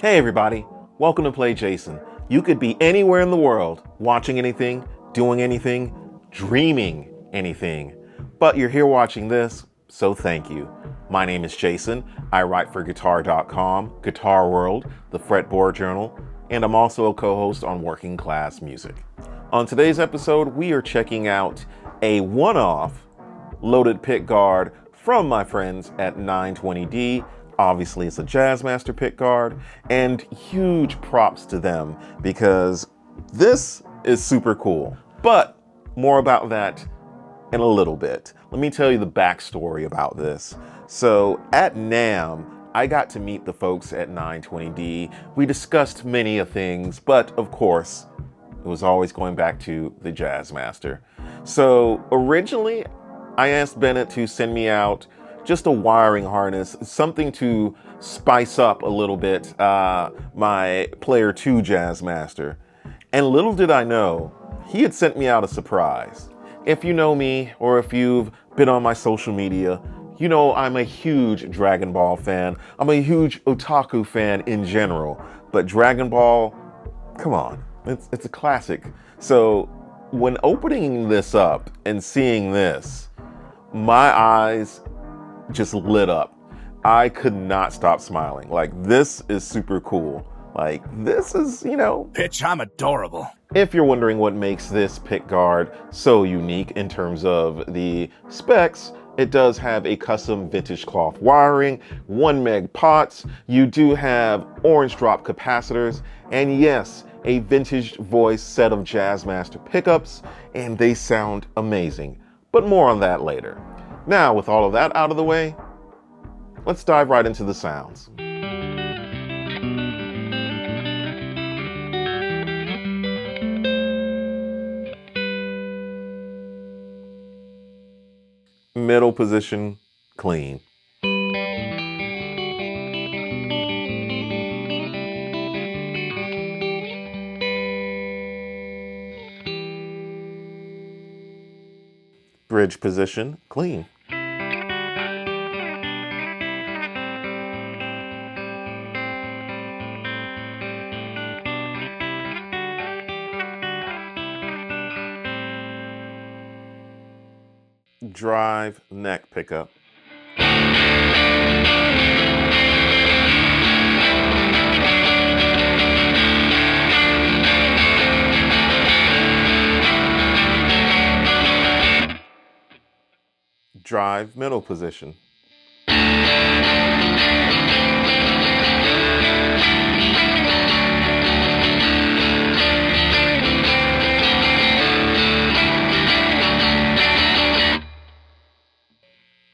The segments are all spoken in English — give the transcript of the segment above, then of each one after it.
Hey everybody, welcome to Play Jason. You could be anywhere in the world, watching anything, doing anything, dreaming anything. But you're here watching this, so thank you. My name is Jason. I write for Guitar.com, Guitar World, the Fretboard Journal, and I'm also a co-host on Working Class Music. On today's episode, we are checking out a one-off Loaded Pickguard from my friends at 920D. Obviously, it's a Jazzmaster-Pickguard, and huge props to them because this is super cool. But more about that in a little bit. Let me tell you the backstory about this. So at NAMM, I got to meet the folks at 920D. We discussed many of things, but of course, it was always going back to the Jazzmaster. So originally, I asked Bennett to send me out just a wiring harness, something to spice up a little bit my Player 2 Jazzmaster. And little did I know, he had sent me out a surprise. If you know me, or if you've been on my social media, you know I'm a huge Dragon Ball fan. I'm a huge otaku fan in general. But Dragon Ball, come on, it's a classic. So when opening this up and seeing this, my eyes just lit up. I could not stop smiling. Like, this is super cool. Like, this is, Pitch, I'm adorable. If you're wondering what makes this pickguard so unique in terms of the specs, it does have a custom vintage cloth wiring, 1 meg pots, you do have orange drop capacitors, and yes, a vintage voice set of Jazzmaster pickups, and they sound amazing. But more on that later. Now, with all of that out of the way, let's dive right into the sounds. Middle position, clean. Bridge position, clean. Drive neck pickup. Drive middle position.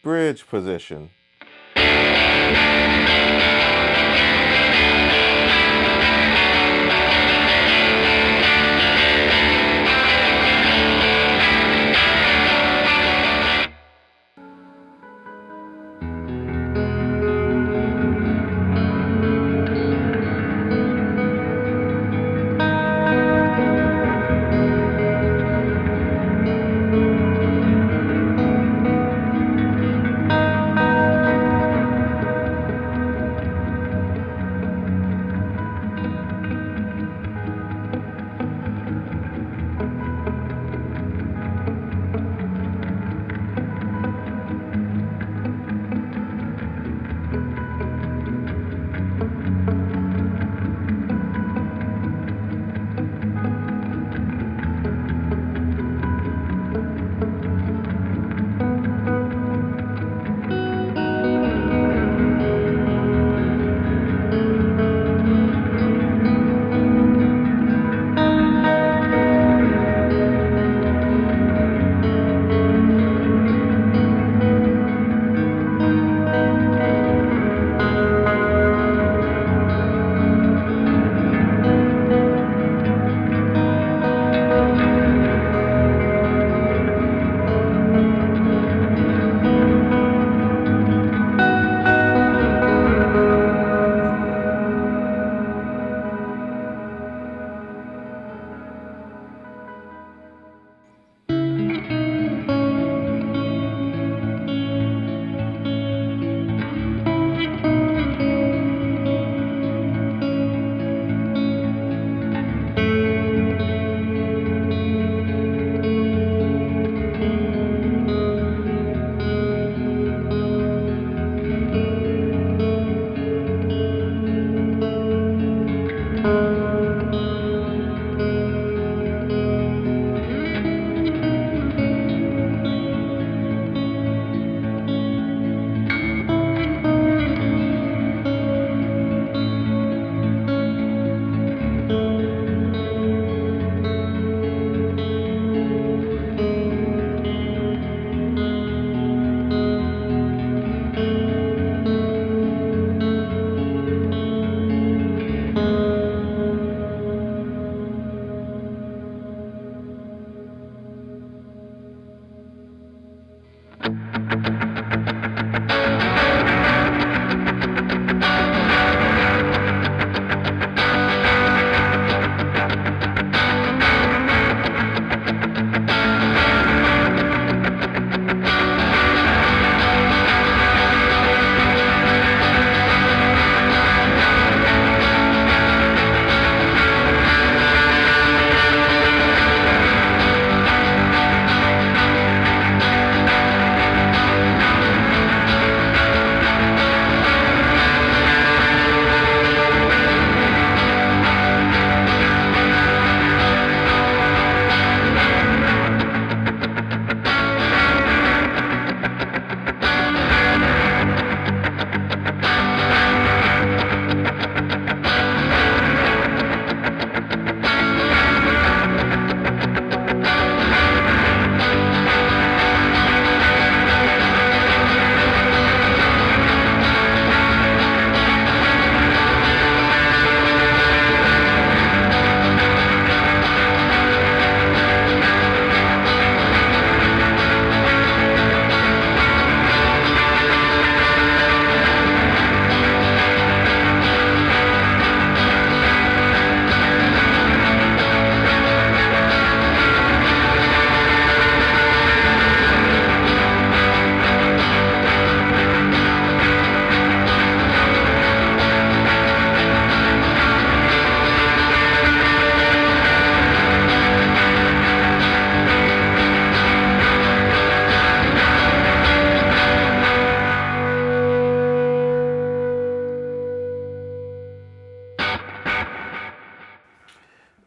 Bridge position.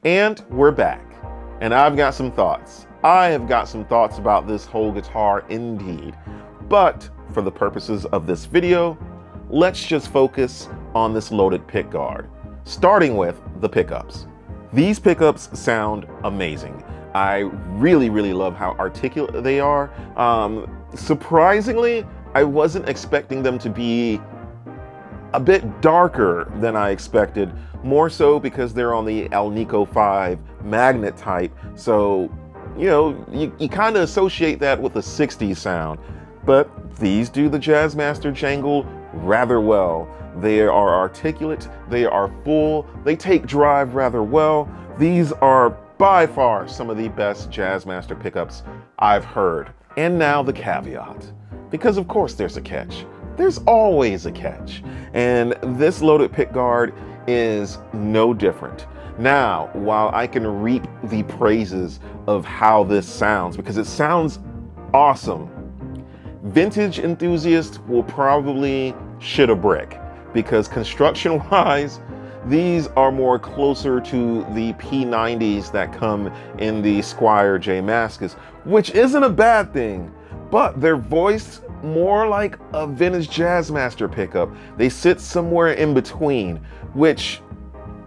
And we're back. And I've got some thoughts. I have got some thoughts about this whole guitar indeed. But for the purposes of this video, let's just focus on this loaded pickguard, starting with the pickups. These pickups sound amazing. I really love how articulate they are. Surprisingly, I wasn't expecting them to be a bit darker than I expected, more so because they're on the Alnico 5 magnet type. So, you kind of associate that with a 60s sound. But these do the Jazzmaster jangle rather well. They are articulate, they are full, they take drive rather well. These are by far some of the best Jazzmaster pickups I've heard. And now the caveat, because of course there's a catch. There's always a catch. And this loaded pickguard is no different. Now, while I can reap the praises of how this sounds, because it sounds awesome, vintage enthusiasts will probably shit a brick, because construction-wise, these are more closer to the P90s that come in the Squier Jazzmaster, which isn't a bad thing, but they're voiced more like a vintage Jazzmaster pickup. They sit somewhere in between, which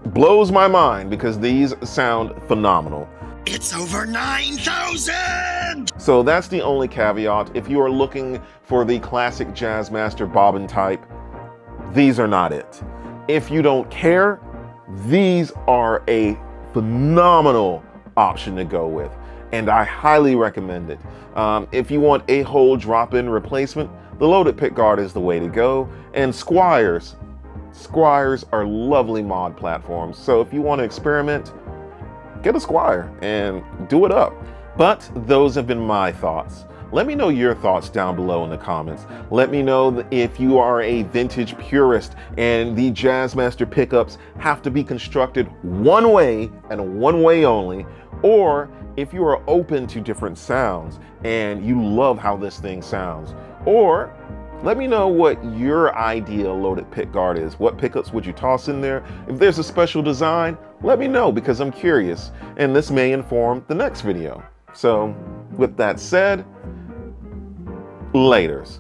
blows my mind because these sound phenomenal. It's over 9,000! So that's the only caveat. If you are looking for the classic Jazzmaster bobbin type, these are not it. If you don't care, these are a phenomenal option to go with, and I highly recommend it. If you want a whole drop-in replacement, the loaded pickguard is the way to go. And Squiers are lovely mod platforms. So if you want to experiment, get a Squier and do it up. But those have been my thoughts. Let me know your thoughts down below in the comments. Let me know if you are a vintage purist and the Jazzmaster pickups have to be constructed one way and one way only, or if you are open to different sounds and you love how this thing sounds. Or let me know what your ideal loaded pickguard is. What pickups would you toss in there? If there's a special design, let me know because I'm curious, and this may inform the next video. So with that said, laters.